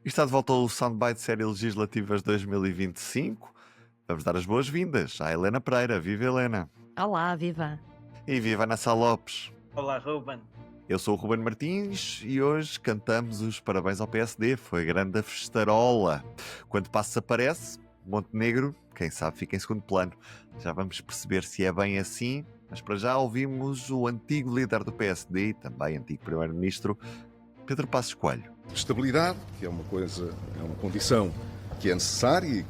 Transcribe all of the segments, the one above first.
Está de volta ao Soundbite Série Legislativas 2025. Vamos dar as boas-vindas à Helena Pereira. Viva Helena! Olá, viva! E viva Ana Sá Lopes! Olá, Ruben. Eu sou o Ruben Martins e hoje cantamos os parabéns ao PSD. Foi grande a festarola. Quando Passos aparece, Montenegro, quem sabe, fica em segundo plano. Já vamos perceber se é bem assim, mas para já ouvimos o antigo líder do PSD e também antigo primeiro-ministro, Pedro Passos Coelho. Estabilidade, que é uma condição que é necessária e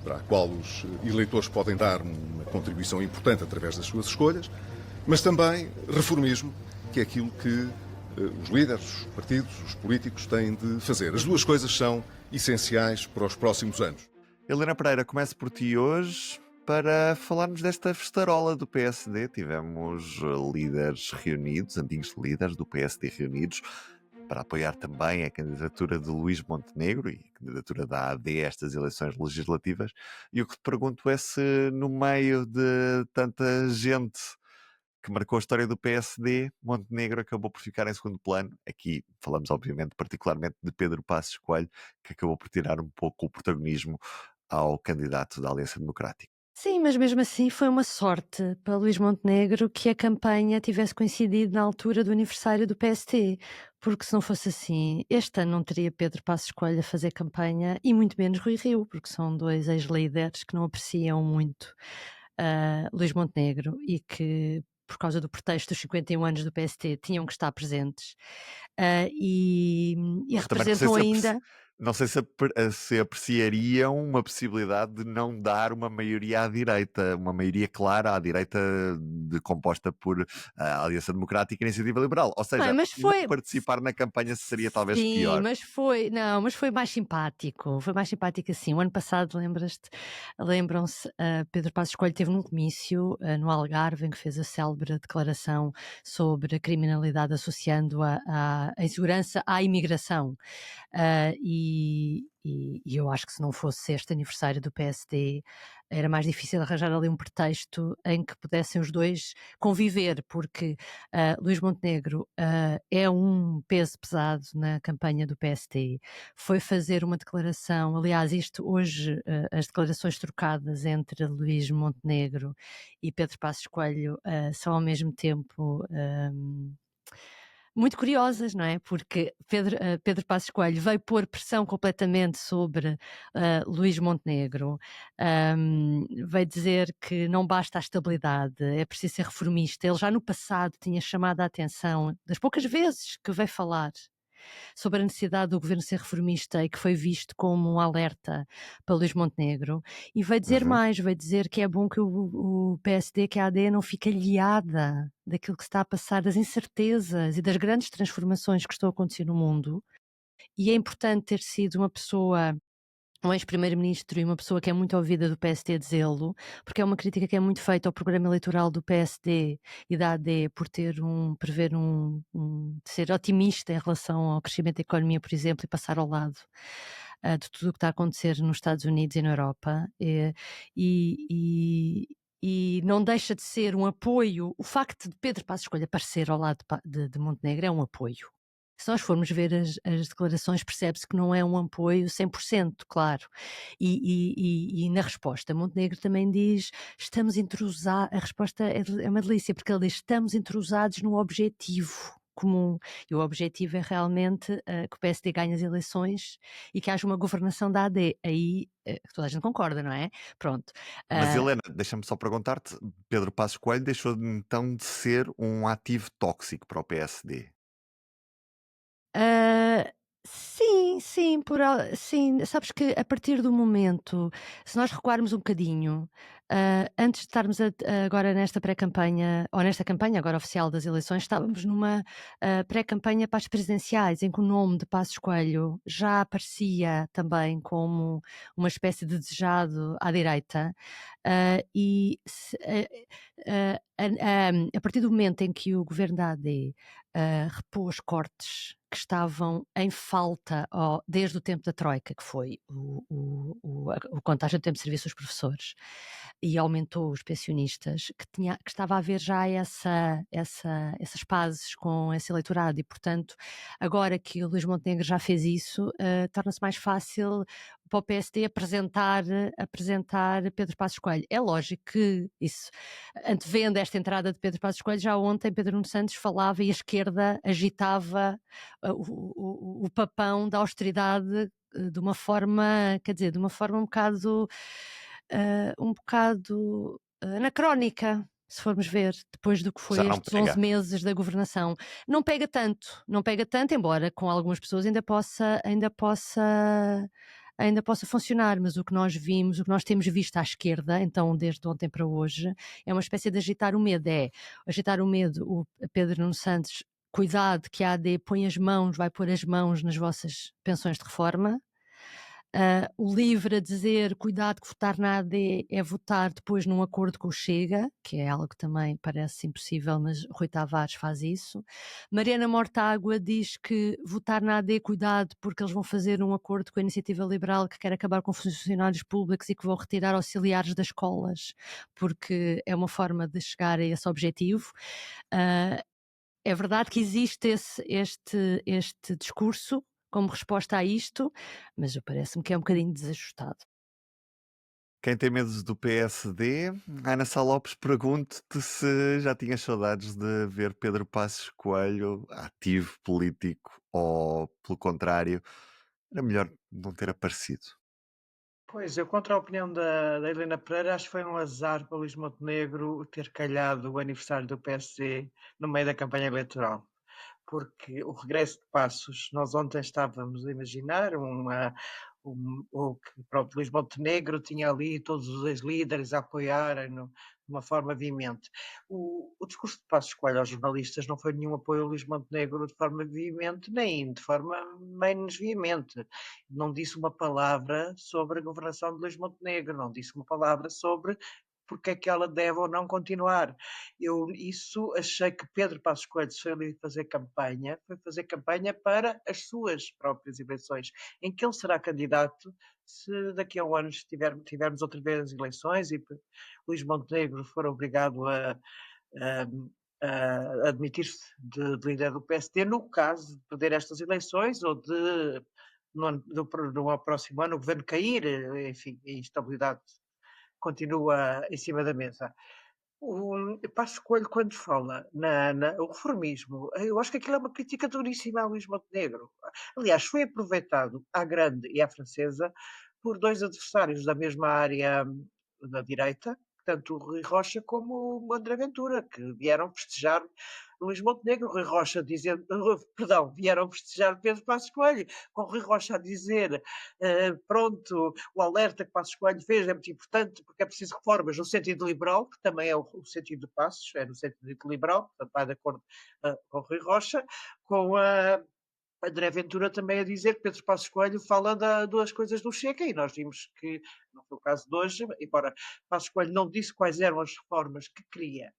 para a qual os eleitores podem dar uma contribuição importante através das suas escolhas, mas também reformismo, que é aquilo que os líderes, os partidos, os políticos têm de fazer. As duas coisas são essenciais para os próximos anos. Helena Pereira, começo por ti hoje para falarmos desta festarola do PSD. Tivemos líderes reunidos, antigos líderes do PSD reunidos, para apoiar também a candidatura de Luís Montenegro e a candidatura da AD a estas eleições legislativas. E o que te pergunto é se, no meio de tanta gente que marcou a história do PSD, Montenegro acabou por ficar em segundo plano. Aqui falamos, obviamente, particularmente de Pedro Passos Coelho, que acabou por tirar um pouco o protagonismo ao candidato da Aliança Democrática. Sim, mas mesmo assim foi uma sorte para Luís Montenegro que a campanha tivesse coincidido na altura do aniversário do PST, porque se não fosse assim, este ano não teria Pedro Passos Coelho a fazer campanha e muito menos Rui Rio, porque são dois ex-líderes que não apreciam muito Luís Montenegro e que, por causa do pretexto dos 51 anos do PST, tinham que estar presentes e Mas também não sei representam ainda... não sei se apreciariam uma possibilidade de não dar uma maioria à direita, uma maioria clara à direita composta por Aliança Democrática e Iniciativa Liberal. Ou seja, Mas não foi... participar na campanha seria talvez Sim, pior. mas foi mais simpático, assim. O ano passado, lembram-se, Pedro Passos Coelho teve num comício no Algarve, em que fez a célebre declaração sobre a criminalidade associando a insegurança à imigração. E eu acho que se não fosse este aniversário do PSD, era mais difícil arranjar ali um pretexto em que pudessem os dois conviver, porque Luís Montenegro é um peso pesado na campanha do PSD, foi fazer uma declaração, aliás, isto hoje, as declarações trocadas entre Luís Montenegro e Pedro Passos Coelho são ao mesmo tempo... muito curiosas, não é? Porque Pedro Passos Coelho veio pôr pressão completamente sobre Luís Montenegro, veio dizer que não basta a estabilidade, é preciso ser reformista. Ele já no passado tinha chamado a atenção, das poucas vezes que veio falar sobre a necessidade do governo ser reformista e que foi visto como um alerta para Luís Montenegro, e veio dizer mais, veio dizer que é bom que o PSD, que a AD não fique aliada daquilo que se está a passar, das incertezas e das grandes transformações que estão a acontecer no mundo, e é importante ter sido uma pessoa, um ex-primeiro-ministro e uma pessoa que é muito ouvida do PSD dizê-lo, porque é uma crítica que é muito feita ao programa eleitoral do PSD e da AD por prever de ser otimista em relação ao crescimento da economia, por exemplo, e passar ao lado de tudo o que está a acontecer nos Estados Unidos e na Europa. E não deixa de ser um apoio, o facto de Pedro Passos Coelho aparecer ao lado de Montenegro é um apoio. Se nós formos ver as declarações, percebe-se que não é um apoio 100%, claro. E na resposta, Montenegro também diz, estamos entrosados, a resposta é uma delícia, porque ele diz, estamos entrosados no objetivo comum. E o objetivo é realmente que o PSD ganhe as eleições e que haja uma governação da AD. Aí toda a gente concorda, não é? Pronto. Mas Helena, deixa-me só perguntar-te, Pedro Passos Coelho deixou então de ser um ativo tóxico para o PSD? Sim, sim, sim, sabes que a partir do momento, se nós recuarmos um bocadinho, antes de estarmos agora nesta pré-campanha, ou nesta campanha agora oficial das eleições, estávamos numa pré-campanha para as presidenciais, em que o nome de Passos Coelho já aparecia também como uma espécie de desejado à direita, a partir do momento em que o governo da AD repôs cortes que estavam em falta desde o tempo da Troika, que foi o contagem do tempo de serviço dos professores, e aumentou os pensionistas, que estava a haver já essas pazes com esse eleitorado, e portanto, agora que o Luís Montenegro já fez isso, torna-se mais fácil para o PSD apresentar Pedro Passos Coelho. É lógico que isso, antevendo esta entrada de Pedro Passos Coelho, já ontem Pedro Nuno Santos falava e a esquerda agitava o papão da austeridade de uma forma, quer dizer, de uma forma um bocado anacrónica, se formos ver, depois do que foi Já não estes 11 pega. meses da governação. Não pega tanto, embora com algumas pessoas ainda possa funcionar, mas o que nós vimos, o que nós temos visto à esquerda, então desde ontem para hoje, é uma espécie de agitar o medo. O Pedro Nuno Santos, cuidado que a AD vai pôr as mãos nas vossas pensões de reforma. O LIVRE a dizer, cuidado que votar na AD é votar depois num acordo com o Chega, que é algo que também parece impossível, mas Rui Tavares faz isso. Mariana Mortágua diz que votar na AD, cuidado, porque eles vão fazer um acordo com a Iniciativa Liberal que quer acabar com funcionários públicos e que vão retirar auxiliares das escolas, porque é uma forma de chegar a esse objetivo. É verdade que existe este discurso como resposta a isto, mas parece-me que é um bocadinho desajustado. Quem tem medo do PSD, Ana Sá Lopes, pergunto-te se já tinhas saudades de ver Pedro Passos Coelho ativo político ou, pelo contrário, era melhor não ter aparecido. Pois, eu contra a opinião da Helena Pereira, acho que foi um azar para Luís Montenegro ter calhado o aniversário do PSD no meio da campanha eleitoral. Porque o regresso de Passos, nós ontem estávamos a imaginar o que pronto, Luís Montenegro tinha ali todos os ex-líderes a apoiarem de uma forma veemente. O discurso de Passos Coelho aos jornalistas não foi nenhum apoio a Luís Montenegro de forma veemente, nem de forma menos veemente. Não disse uma palavra sobre a governação de Luís Montenegro, não disse uma palavra sobre porque é que ela deve ou não continuar. Eu achei que Pedro Passos Coelho foi ali fazer campanha, para as suas próprias eleições, em que ele será candidato se daqui a um ano tivermos outra vez eleições e Luís Montenegro for obrigado a admitir-se de líder do PSD, no caso de perder estas eleições ou de no próximo ano o governo cair, enfim, a instabilidade continua em cima da mesa. O Passos Coelho, quando fala o reformismo, eu acho que aquilo é uma crítica duríssima a Luís Montenegro. Aliás, foi aproveitado à grande e à francesa por dois adversários da mesma área da direita, tanto o Rui Rocha como o André Ventura, que vieram festejar Luís Montenegro, Rui Rocha dizendo, vieram festejar Pedro Passos Coelho, com Rui Rocha a dizer, pronto, o alerta que Passos Coelho fez é muito importante porque é preciso reformas no sentido liberal, que também é o sentido de Passos, é no sentido liberal, portanto vai de acordo com Rui Rocha, com a André Ventura também a dizer que Pedro Passos Coelho fala das coisas do Chega, e nós vimos que, não foi o caso de hoje, embora Passos Coelho não disse quais eram as reformas que queria.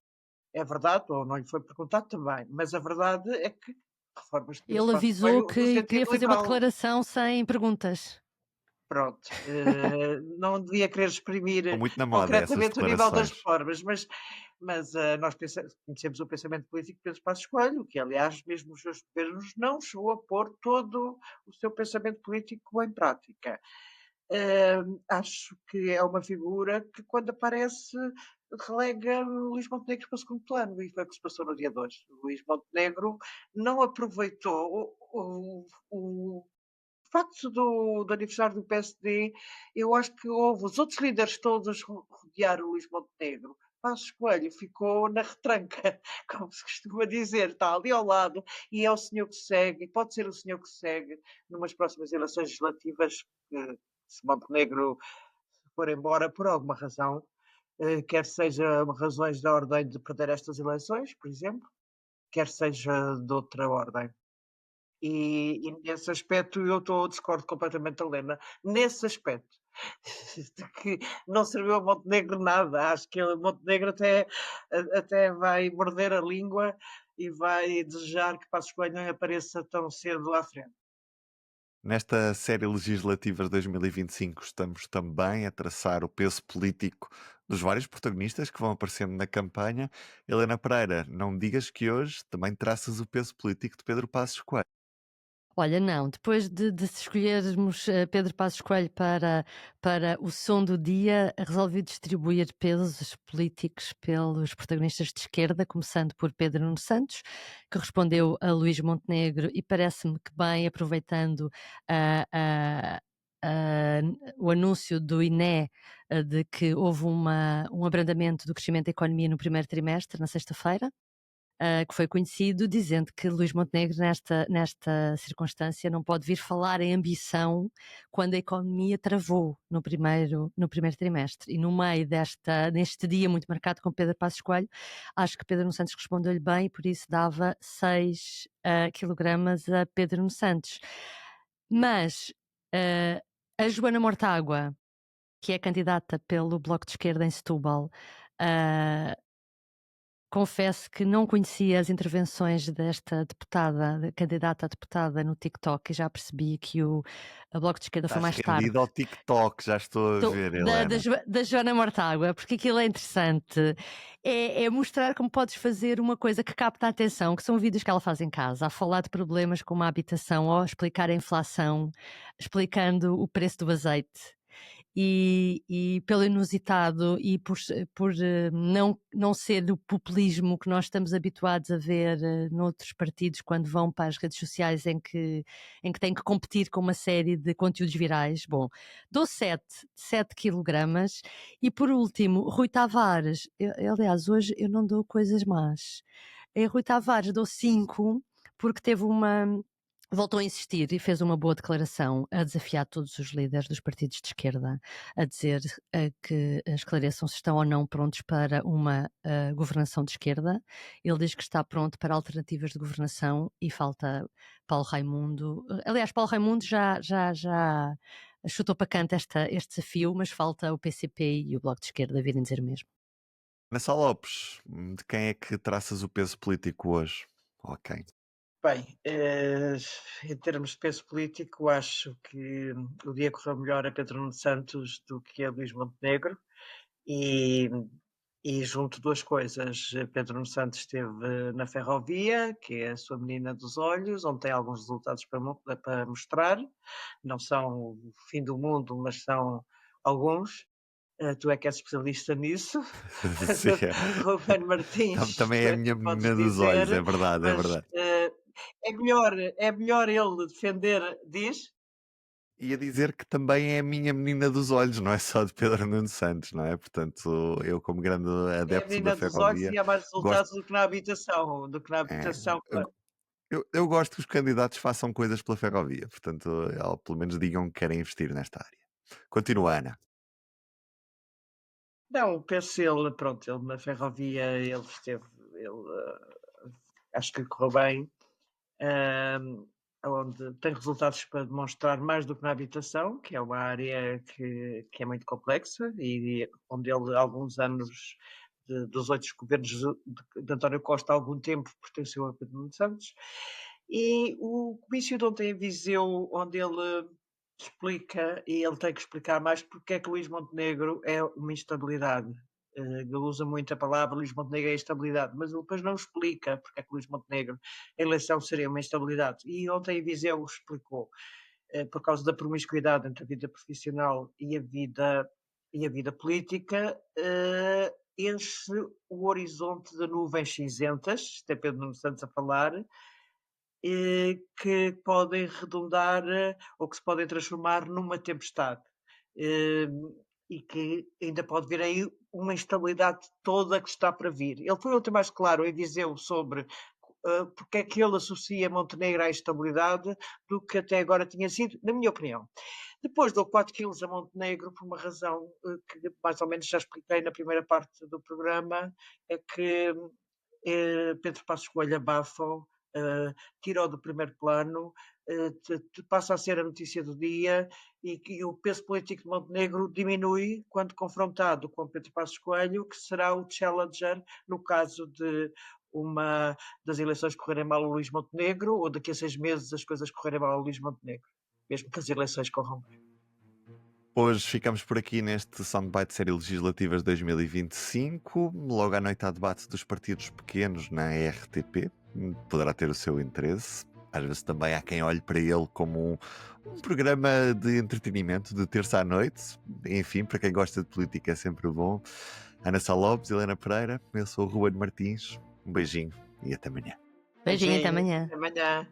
É verdade, ou não lhe foi perguntado também, mas a verdade é que reformas de Pedro Ele Passos avisou Coelho no que queria sentido fazer uma liberal. declaração sem perguntas. Pronto, não devia querer Estão exprimir muito na moda essas concretamente o nível das declarações. reformas, mas nós conhecemos o pensamento político de Pedro Passos Coelho, que aliás, mesmo os seus governos, não chegou a pôr todo o seu pensamento político em prática. Acho que é uma figura que, quando aparece, relega Luís Montenegro para o segundo plano, e foi o que se passou no dia 2. Luís Montenegro não aproveitou o facto do aniversário do PSD. Eu acho que houve os outros líderes todos rodear o Luís Montenegro. Passos Coelho ficou na retranca, como se costuma dizer, está ali ao lado e é o senhor que segue, e pode ser o senhor que segue numas próximas eleições legislativas, se Montenegro for embora por alguma razão, quer seja razões da ordem de perder estas eleições, por exemplo, quer seja de outra ordem. E nesse aspecto eu discordo completamente da Helena, nesse aspecto, de que não serviu a Montenegro nada. Acho que Montenegro até vai morder a língua e vai desejar que Passos Coelho não apareça tão cedo à frente. Nesta série legislativa de 2025, estamos também a traçar o peso político dos vários protagonistas que vão aparecendo na campanha. Helena Pereira, não digas que hoje também traças o peso político de Pedro Passos Coelho. Olha, não, depois de se escolhermos Pedro Passos Coelho para o som do dia, resolvi distribuir pesos políticos pelos protagonistas de esquerda, começando por Pedro Nuno Santos, que respondeu a Luís Montenegro e parece-me que bem, aproveitando ah, ah, ah, o anúncio do INE de que houve um abrandamento do crescimento da economia no primeiro trimestre, na sexta-feira. Que foi conhecido, dizendo que Luís Montenegro, nesta circunstância, não pode vir falar em ambição quando a economia travou no primeiro trimestre. E no meio neste dia muito marcado com Pedro Passos Coelho, acho que Pedro Nuno Santos respondeu-lhe bem, por isso dava 6 quilogramas a Pedro Nuno Santos. Mas a Joana Mortágua, que é candidata pelo Bloco de Esquerda em Setúbal, confesso que não conhecia as intervenções desta deputada, candidata a deputada no TikTok, e já percebi que o Bloco de Esquerda foi Estás mais tarde. rendido ao TikTok, já estou a ver, Helena. Da Joana Mortágua, porque aquilo é interessante. É mostrar como podes fazer uma coisa que capta a atenção, que são vídeos que ela faz em casa, a falar de problemas como a habitação, ou a explicar a inflação, explicando o preço do azeite. E pelo inusitado e por não ser o populismo que nós estamos habituados a ver noutros partidos quando vão para as redes sociais em que têm que competir com uma série de conteúdos virais. Bom, dou 7 quilogramas. E por último, Rui Tavares. Aliás, hoje eu não dou coisas más. Rui Tavares dou 5 porque voltou a insistir e fez uma boa declaração a desafiar todos os líderes dos partidos de esquerda, a dizer que esclareçam se estão ou não prontos para uma governação de esquerda. Ele diz que está pronto para alternativas de governação e falta Paulo Raimundo. Aliás, Paulo Raimundo já chutou para canto este desafio, mas falta o PCP e o Bloco de Esquerda virem dizer o mesmo. Nessa Lopes, de quem é que traças o peso político hoje? Ok. Bem, em termos de peso político, acho que o dia correu melhor a Pedro Nuno Santos do que a Luís Montenegro e junto duas coisas. Pedro Nuno Santos esteve na Ferrovia, que é a sua menina dos olhos, onde tem alguns resultados para mostrar. Não são o fim do mundo, mas são alguns. Tu é que és especialista nisso. Sim, Ruben Martins. também é a minha menina dos olhos, é verdade, é verdade. É melhor ele defender, diz? Ia dizer que também é a minha menina dos olhos, não é só de Pedro Nuno Santos, não é? Portanto, eu como grande É a adepto da menina dos olhos Ferrovia, e há mais resultados gosto, do que na habitação. Claro. eu gosto que os candidatos façam coisas pela Ferrovia, portanto, ou pelo menos digam que querem investir nesta área. Continua, Ana. Não, penso ele, pronto, ele na Ferrovia, acho que lhe correu bem, onde tem resultados para demonstrar mais do que na habitação, que é uma área que é muito complexa e onde ele, há alguns anos, dos 8 governos de António Costa, há algum tempo pertenceu a Pedro Nuno Santos. E o comício de ontem em Viseu, onde ele explica, e ele tem que explicar mais porque é que Luís Montenegro é uma instabilidade. Ele usa muito a palavra Luís Montenegro é instabilidade, mas ele depois não explica porque é que Luís Montenegro, a eleição seria uma instabilidade. E ontem em Viseu explicou, por causa da promiscuidade entre a vida profissional e a vida política, enche o horizonte de nuvens cinzentas, isto é Pedro Nuno Santos a falar, que podem redundar ou que se podem transformar numa tempestade. E que ainda pode vir aí uma instabilidade toda que está para vir. Ele foi ontem mais claro em Viseu sobre porque é que ele associa Montenegro à instabilidade do que até agora tinha sido, na minha opinião. Depois dou 4 quilos a Montenegro por uma razão que mais ou menos já expliquei na primeira parte do programa, é que Pedro Passos Coelho abafa-o, tira-o do primeiro plano, passa a ser a notícia do dia e o peso político de Montenegro diminui quando confrontado com Pedro Passos Coelho, que será o challenger no caso de das eleições correrem mal ao Luís Montenegro, ou daqui a 6 meses as coisas correrem mal ao Luís Montenegro, mesmo que as eleições corram bem. Hoje ficamos por aqui neste Soundbite Série Legislativas 2025. Logo à noite há debate dos partidos pequenos na RTP. Poderá ter o seu interesse. Às vezes também há quem olhe para ele como um programa de entretenimento de terça à noite. Enfim, para quem gosta de política é sempre bom. Ana Sá Lopes, Helena Pereira, eu sou o Ruben Martins. Um beijinho e até amanhã. Beijinho, até amanhã. Até amanhã.